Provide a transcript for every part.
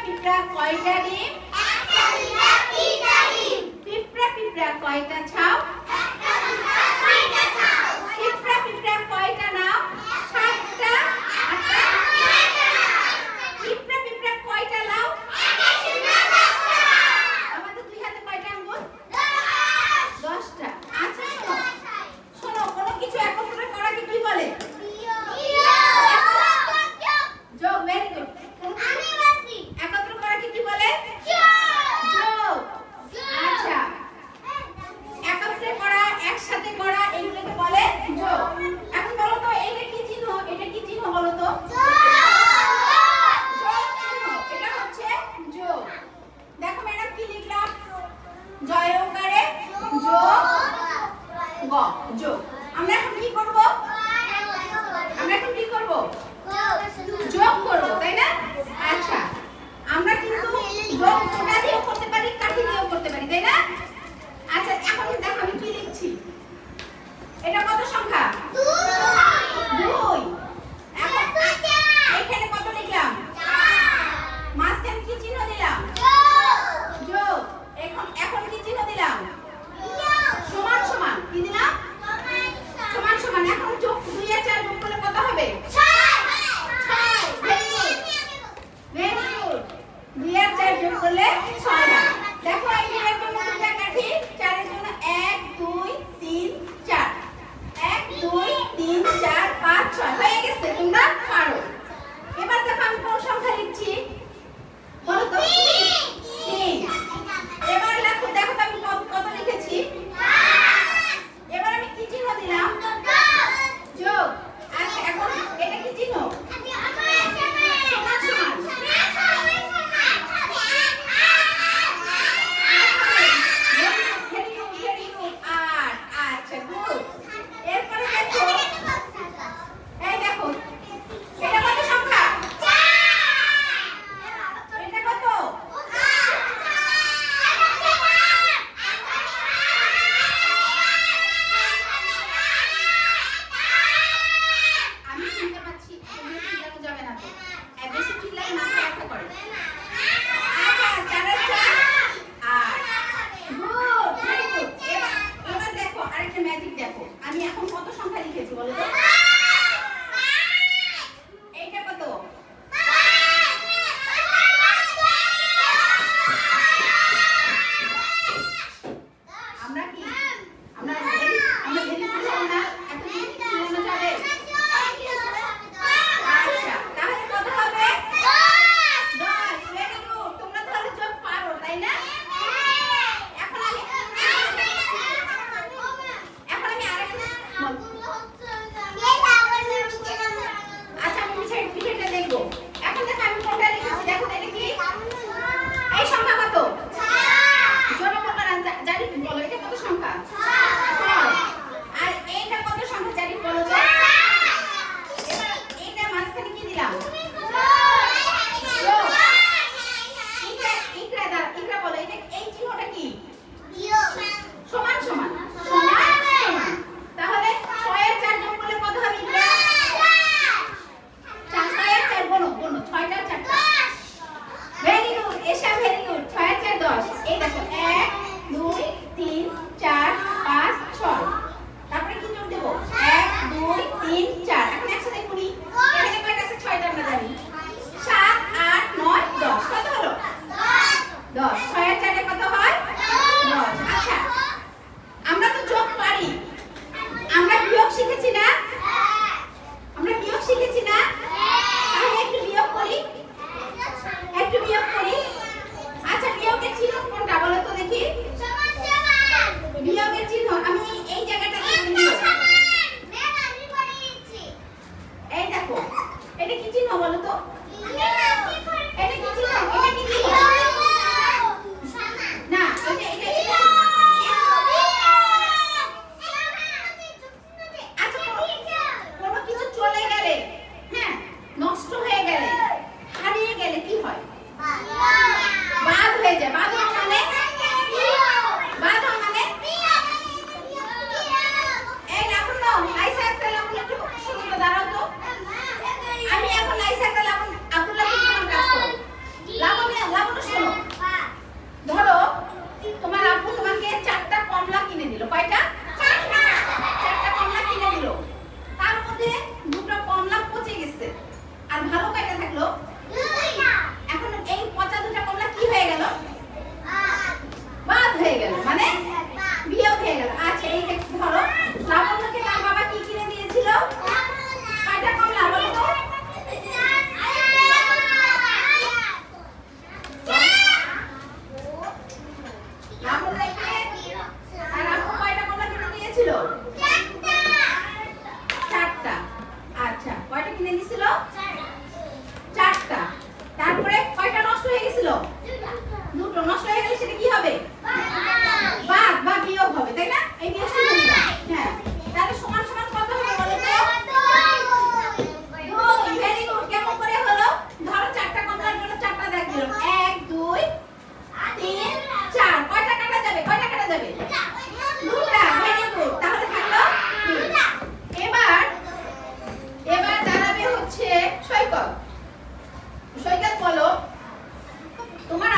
পিঁপড়া কয়টা ডিম? একটা পিঁপড়া তিনটা ডিম। পিঁপড়া পিঁপড়া কয়টা ছাও? একটা পিঁপড়া ছয়টা ছাও। পিঁপড়া পিঁপড়া কয়টা নাও? সাতটা, আটটা। পিঁপড়া পিঁপড়া কয়টা লাউ? আমাদের দুই হাতে কয়টা আঙ্গুল? 10টা। আচ্ছা শোনো, শোনো, কোনো কিছু একত্র করাকে কি বলে? যোগ। Very good. একত্র করাকে কি বলে? যোগ। আচ্ছা, একত্রে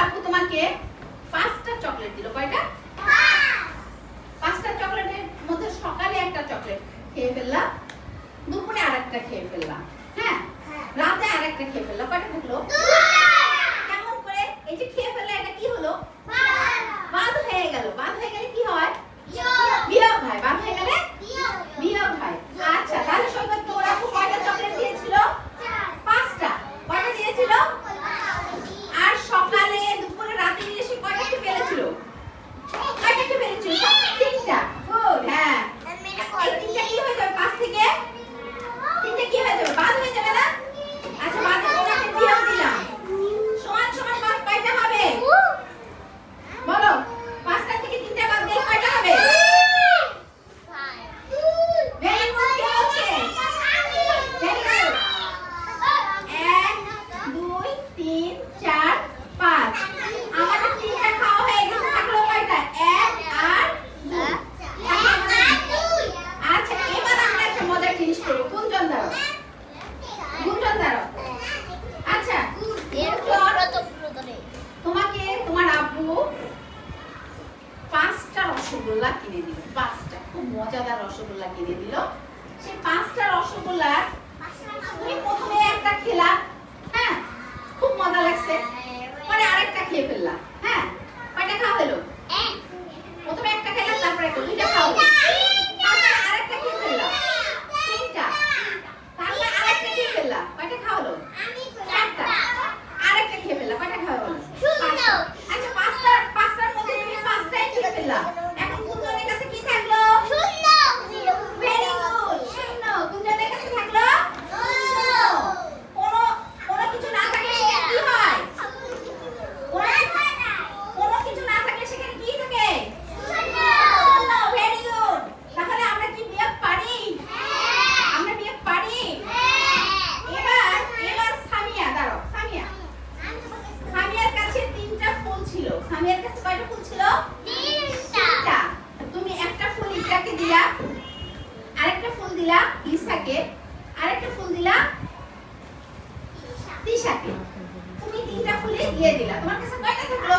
আপু তোমাকে 5টা চকলেট দিল। কয়টা? 5টা চকলেটের মধ্যে সকালে একটা চকলেট খেয়ে ফেললা, দুপুরে আরেকটা খেয়ে ফেললা, হ্যাঁ, রাতে আরেকটা খেয়ে ফেললা। কয়টা থাকলো? কেমন করে এই যে খেয়ে ফেললা, এটা কি হলো? বাদ হয়ে গেল। বাদ হয়ে গেলে কি হয়? বিয়োগ হয়। বাদ হয়ে গেলে বিয়োগ হয়। আচ্ছা, তাহলে সৈকত তোর আপু কয়টা চকলেট দিয়েছিল? 5টা। কয়টা দিয়েছিল? আর সকালে দুপুরে রাতে মিলে সে কয়টা খেয়ে ফেলেছিল? কয়টা খেয়ে ফেলেছিল? 3টা। গুড, হ্যাঁ। এই 3টা কি হয়ে যাবে? 5 থেকে 3টা কি হয়ে যাবে? বাদ হয়ে যাবে না? আচ্ছা, বাদ হয়ে গেলে আমি বিয়োগ দিলাম। সমান সমান বাদ কয়টা হবে? বলো, 5টা থেকে 3টা বাদ দিলে কয়টা হবে? ভেরি গুড, কে বলছে? Very good. 1 2 3 4 5। আমাদের 3টা খাওয়া হয়ে গেছে। থাকলো কয়টা? 1 আর 2। আচ্ছা, এবার আমরা একটা মজার জিনিস করব। গুণজন দাও, গুণজন দাও। আচ্ছা, তোমাকে তোমার আব্বু 5টা রসগোল্লা কিনে দিল। 5টা খুব মজাদার রসগোল্লা কিনে দিল। সেই 5টা রসগোল্লার তুমি প্রথমে একটা খেলা, হ্যাঁ, খুব মজা লাগছে। পরে আরেকটা খেয়ে ফেললা, হ্যাঁ। কয়টা খাওয়া হলো? প্রথমে একটা খেলা, তারপরে একটা, 2টা খাওয়া হলো। তারপরে আরেকটা খেয়ে ফেললা, 3টা। তারপরে আরেকটা খেয়ে ফেললা, কয়টা খাওয়া হলো? 4টা। আরেকটা খেয়ে ফেললা, কয়টা খাওয়া হলো? 5টা। আচ্ছা, 5টার মধ্যে তুমি 5টাই খেয়ে ফেললা। এখন গুঞ্জনের কাছে কি থাকলো? ভেরি গুড, শূন্য। গুঞ্জনের কাছে থাকলো শূন্য। কোনো কিছু না থাকলে সেখানে কি হয়? কোনো কিছু না থাকলে সেখানে কি থাকে? শূন্য। Very good. তাহলে আমরা কি বিয়োগ পারি? আমরা বিয়োগ পারি। এবার সামিয়া, দাঁড়াও। সামিয়ার কাছে 3টা ফুল ছিল। সামিয়ার কাছে কয়টা ফুল ছিল? 3টা। তুমি একটা ফুল ইকরাকে দিলা, আরেকটা ফুল দিলা লিসাকে, আরেকটা ফুল দিলা তিশাকে। তুমি 3টা ফুলই দিয়ে দিলা। তোমার কাছে কয়টা থাকলো?